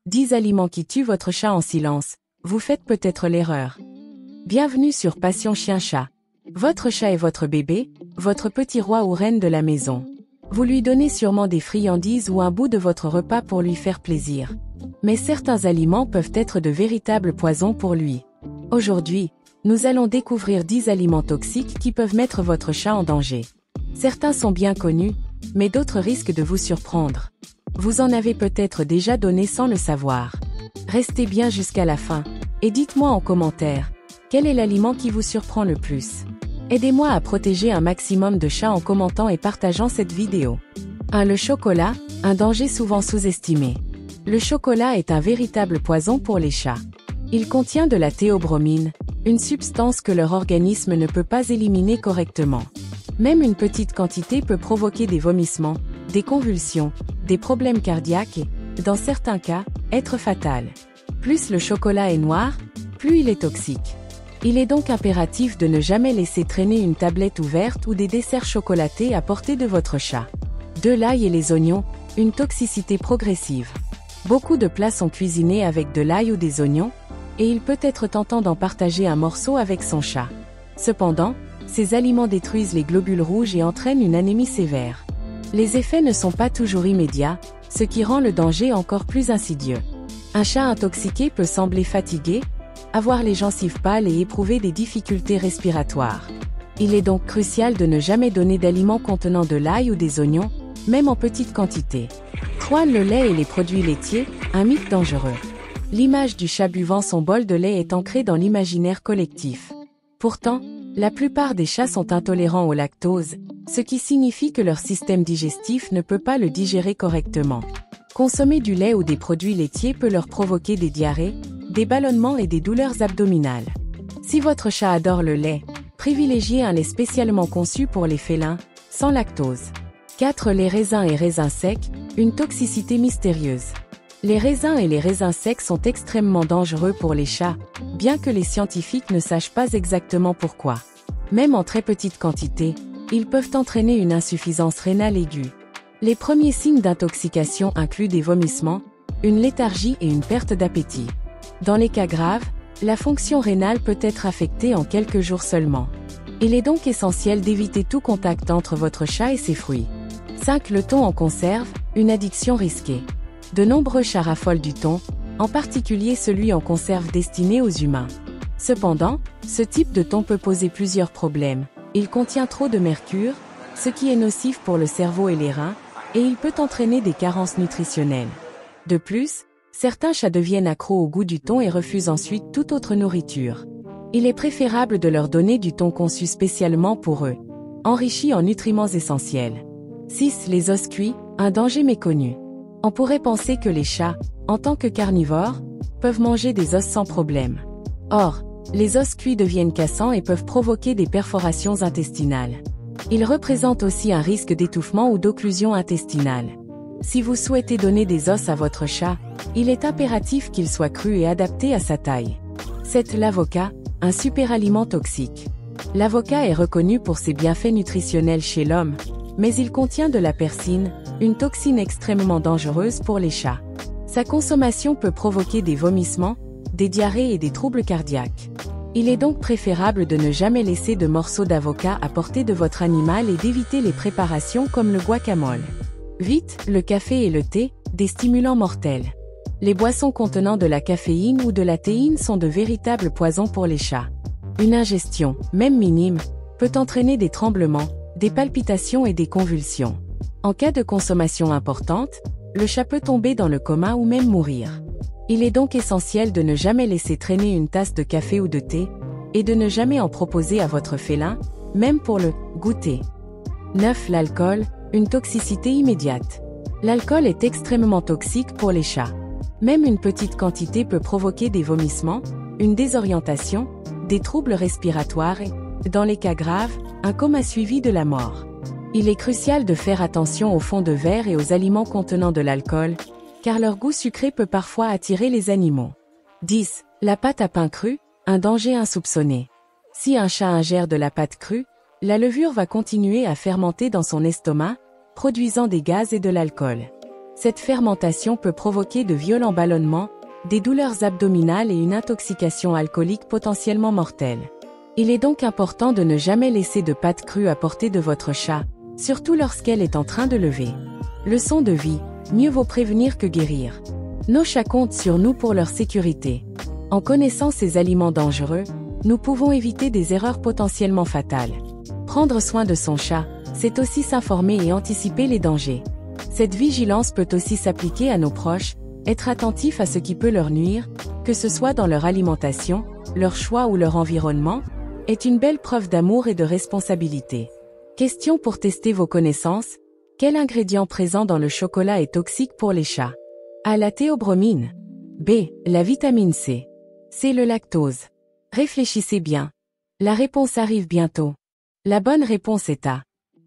10 aliments qui tuent votre chat en silence. Vous faites peut-être l'erreur. Bienvenue sur Passion Chien-Chat. Votre chat est votre bébé, votre petit roi ou reine de la maison. Vous lui donnez sûrement des friandises ou un bout de votre repas pour lui faire plaisir. Mais certains aliments peuvent être de véritables poisons pour lui. Aujourd'hui, nous allons découvrir 10 aliments toxiques qui peuvent mettre votre chat en danger. Certains sont bien connus, mais d'autres risquent de vous surprendre. Vous en avez peut-être déjà donné sans le savoir. Restez bien jusqu'à la fin, et dites-moi en commentaire, quel est l'aliment qui vous surprend le plus? Aidez-moi à protéger un maximum de chats en commentant et partageant cette vidéo. 1. Le chocolat, un danger souvent sous-estimé. Le chocolat est un véritable poison pour les chats. Il contient de la théobromine, une substance que leur organisme ne peut pas éliminer correctement. Même une petite quantité peut provoquer des vomissements, des convulsions, des problèmes cardiaques et, dans certains cas, être fatal. Plus le chocolat est noir, plus il est toxique. Il est donc impératif de ne jamais laisser traîner une tablette ouverte ou des desserts chocolatés à portée de votre chat. 2. L'ail et les oignons, une toxicité progressive. Beaucoup de plats sont cuisinés avec de l'ail ou des oignons, et il peut être tentant d'en partager un morceau avec son chat. Cependant, ces aliments détruisent les globules rouges et entraînent une anémie sévère. Les effets ne sont pas toujours immédiats, ce qui rend le danger encore plus insidieux. Un chat intoxiqué peut sembler fatigué, avoir les gencives pâles et éprouver des difficultés respiratoires. Il est donc crucial de ne jamais donner d'aliments contenant de l'ail ou des oignons, même en petite quantité. 3. Le lait et les produits laitiers, un mythe dangereux. L'image du chat buvant son bol de lait est ancrée dans l'imaginaire collectif. Pourtant, la plupart des chats sont intolérants au lactose, ce qui signifie que leur système digestif ne peut pas le digérer correctement. Consommer du lait ou des produits laitiers peut leur provoquer des diarrhées, des ballonnements et des douleurs abdominales. Si votre chat adore le lait, privilégiez un lait spécialement conçu pour les félins, sans lactose. 4. Les raisins et raisins secs, une toxicité mystérieuse. Les raisins et les raisins secs sont extrêmement dangereux pour les chats, bien que les scientifiques ne sachent pas exactement pourquoi. Même en très petite quantité, ils peuvent entraîner une insuffisance rénale aiguë. Les premiers signes d'intoxication incluent des vomissements, une léthargie et une perte d'appétit. Dans les cas graves, la fonction rénale peut être affectée en quelques jours seulement. Il est donc essentiel d'éviter tout contact entre votre chat et ses fruits. 5. Le thon en conserve, une addiction risquée. De nombreux chats raffolent du thon, en particulier celui en conserve destiné aux humains. Cependant, ce type de thon peut poser plusieurs problèmes. Il contient trop de mercure, ce qui est nocif pour le cerveau et les reins, et il peut entraîner des carences nutritionnelles. De plus, certains chats deviennent accros au goût du thon et refusent ensuite toute autre nourriture. Il est préférable de leur donner du thon conçu spécialement pour eux, enrichi en nutriments essentiels. 6. Les os cuits, un danger méconnu. On pourrait penser que les chats, en tant que carnivores, peuvent manger des os sans problème. Or, les os cuits deviennent cassants et peuvent provoquer des perforations intestinales. Ils représentent aussi un risque d'étouffement ou d'occlusion intestinale. Si vous souhaitez donner des os à votre chat, il est impératif qu'ils soient crus et adaptés à sa taille. 7. L'avocat, un super aliment toxique. L'avocat est reconnu pour ses bienfaits nutritionnels chez l'homme, mais il contient de la persine, une toxine extrêmement dangereuse pour les chats. Sa consommation peut provoquer des vomissements, des diarrhées et des troubles cardiaques. Il est donc préférable de ne jamais laisser de morceaux d'avocat à portée de votre animal et d'éviter les préparations comme le guacamole. 8. Le café et le thé, des stimulants mortels. Les boissons contenant de la caféine ou de la théine sont de véritables poisons pour les chats. Une ingestion, même minime, peut entraîner des tremblements, des palpitations et des convulsions. En cas de consommation importante, le chat peut tomber dans le coma ou même mourir. Il est donc essentiel de ne jamais laisser traîner une tasse de café ou de thé, et de ne jamais en proposer à votre félin, même pour le goûter. 9. L'alcool, une toxicité immédiate. L'alcool est extrêmement toxique pour les chats. Même une petite quantité peut provoquer des vomissements, une désorientation, des troubles respiratoires et, dans les cas graves, un coma suivi de la mort. Il est crucial de faire attention aux fonds de verre et aux aliments contenant de l'alcool, car leur goût sucré peut parfois attirer les animaux. 10. La pâte à pain crue, un danger insoupçonné. Si un chat ingère de la pâte crue, la levure va continuer à fermenter dans son estomac, produisant des gaz et de l'alcool. Cette fermentation peut provoquer de violents ballonnements, des douleurs abdominales et une intoxication alcoolique potentiellement mortelle. Il est donc important de ne jamais laisser de pâte crue à portée de votre chat, surtout lorsqu'elle est en train de lever. Leçon de vie, mieux vaut prévenir que guérir. Nos chats comptent sur nous pour leur sécurité. En connaissant ces aliments dangereux, nous pouvons éviter des erreurs potentiellement fatales. Prendre soin de son chat, c'est aussi s'informer et anticiper les dangers. Cette vigilance peut aussi s'appliquer à nos proches, être attentif à ce qui peut leur nuire, que ce soit dans leur alimentation, leur choix ou leur environnement, est une belle preuve d'amour et de responsabilité. Question pour tester vos connaissances: quel ingrédient présent dans le chocolat est toxique pour les chats? A. La théobromine. B. La vitamine C. C. Le lactose. Réfléchissez bien. La réponse arrive bientôt. La bonne réponse est A.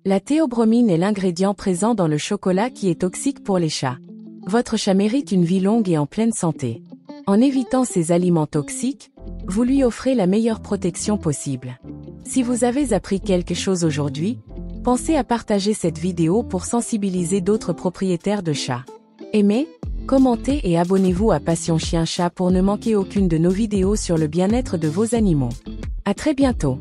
La théobromine est l'ingrédient présent dans le chocolat qui est toxique pour les chats. Votre chat mérite une vie longue et en pleine santé. En évitant ces aliments toxiques, vous lui offrez la meilleure protection possible. Si vous avez appris quelque chose aujourd'hui, pensez à partager cette vidéo pour sensibiliser d'autres propriétaires de chats. Aimez, commentez et abonnez-vous à Passion Chien Chat pour ne manquer aucune de nos vidéos sur le bien-être de vos animaux. À très bientôt.